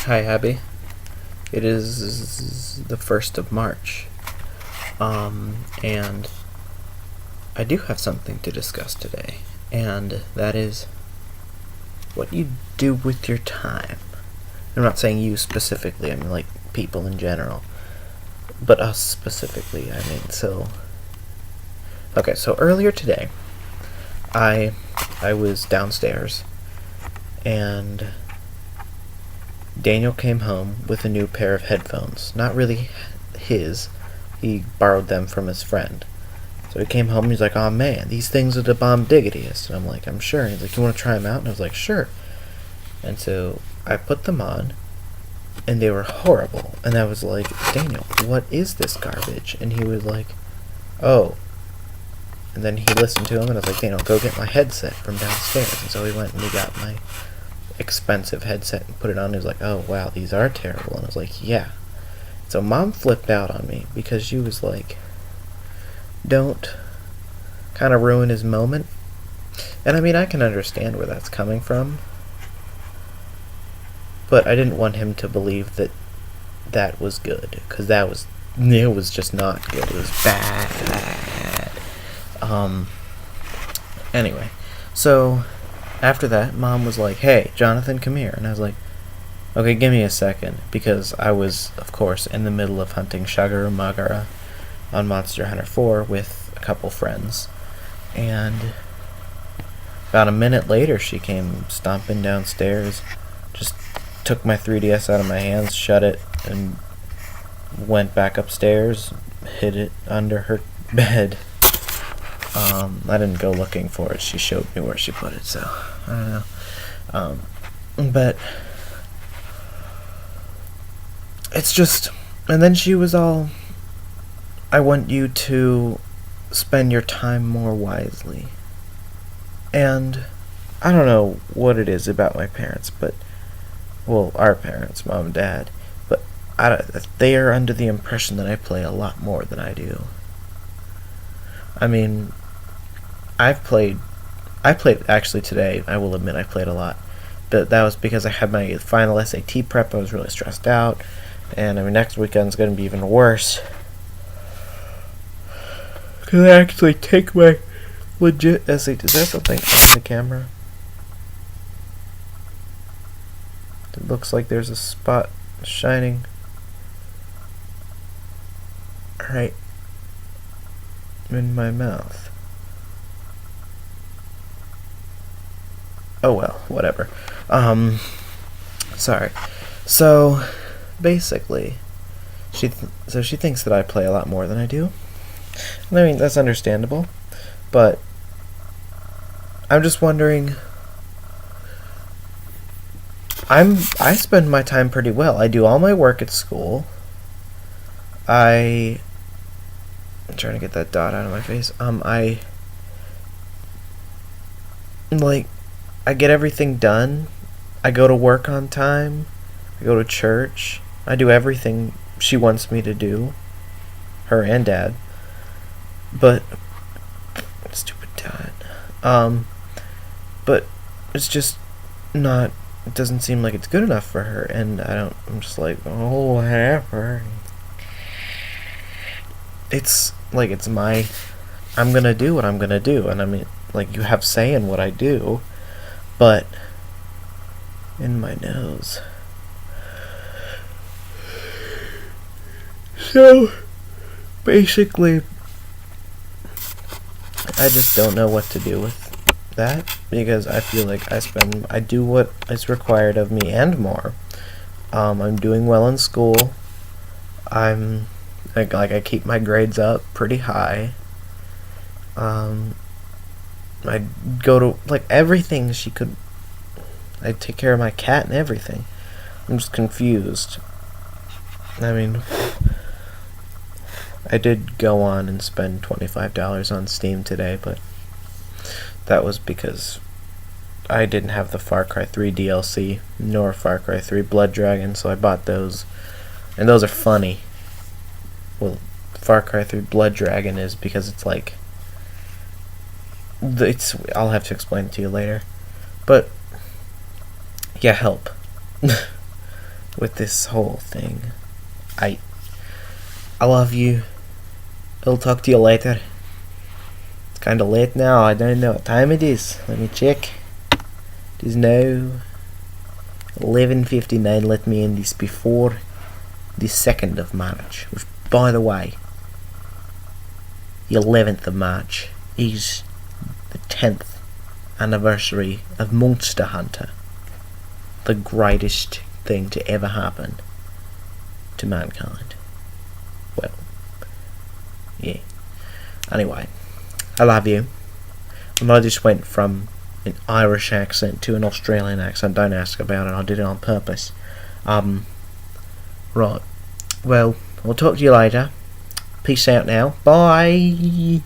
Hi, Abby. It is the 1st of March. And I do have something to discuss today, and that is what you do with your time. I'm not saying you specifically, I mean, like, people in general. But us specifically, I mean, so... Okay, so earlier today, I was downstairs, and Daniel came home with a new pair of headphones. Not really his. He borrowed them from his friend. So he came home and he's like, "Oh man, these things are the bomb diggityest." And I'm like, "I'm sure." And he's like, "You want to try them out?" And I was like, "Sure." And so I put them on, and they were horrible. And I was like, "Daniel, what is this garbage?" And he was like, "Oh." And then he listened to him, and I was like, "Daniel, go get my headset from downstairs." And so he went and he got my expensive headset and put it on. He was like, "Oh wow, these are terrible." And I was like, "Yeah." So Mom flipped out on me because she was like, "Don't kind of ruin his moment." And I mean, I can understand where that's coming from, but I didn't want him to believe that that was good, because it was just not good. It was bad. Anyway, so after that, Mom was like, "Hey, Jonathan, come here." And I was like, "Okay, give me a second," because I was, of course, in the middle of hunting Shagara Magara on Monster Hunter 4 with a couple friends. And about a minute later, she came stomping downstairs, just took my 3DS out of my hands, shut it, and went back upstairs, hid it under her bed. I didn't go looking for it. She showed me where she put it, so I don't know. But it's just... And then she was all, "I want you to spend your time more wisely." And I don't know what it is about my parents, but... Well, our parents, Mom and Dad. But they are under the impression that I play a lot more than I do. I mean, I played actually today. I will admit I played a lot. But that was because I had my final SAT prep. I was really stressed out. And I mean, next weekend's going to be even worse. Because I actually take my legit SAT. Is there something on the camera? It looks like there's a spot shining right in my mouth. Oh well, whatever. Sorry. So, basically, she thinks that I play a lot more than I do. And I mean, that's understandable, but I'm just wondering. I spend my time pretty well. I do all my work at school. I'm trying to get that dot out of my face. I get everything done. I go to work on time. I go to church. I do everything she wants me to do. Her and Dad. But stupid Dad. But it's just not. It doesn't seem like it's good enough for her, and I'm just like, oh, whatever. It's like, I'm gonna do what I'm gonna do, and I mean, like, you have say in what I do, but in my nose. So, basically, I just don't know what to do with that, because I feel like I do what is required of me and more. I'm doing well in school. I keep my grades up pretty high. I go to, like, everything she could. I take care of my cat and everything. I'm just confused. I mean, I did go on and spend $25 on Steam today, but that was because I didn't have the Far Cry 3 DLC, nor Far Cry 3 Blood Dragon, so I bought those. And those are funny. Well, Far Cry 3 Blood Dragon is because it's like... I'll have to explain it to you later. But, yeah, help. with this whole thing. I love you. I'll talk to you later. It's kinda late now. I don't know what time it is. Let me check. It is now 11:59. Let me end this before the 2nd of March. Which, by the way, the 11th of March is the 10th anniversary of Monster Hunter. The greatest thing to ever happen to mankind. Well, yeah. Anyway, I love you. And I just went from an Irish accent to an Australian accent. Don't ask about it. I did it on purpose. Right. Well, I'll talk to you later. Peace out now. Bye.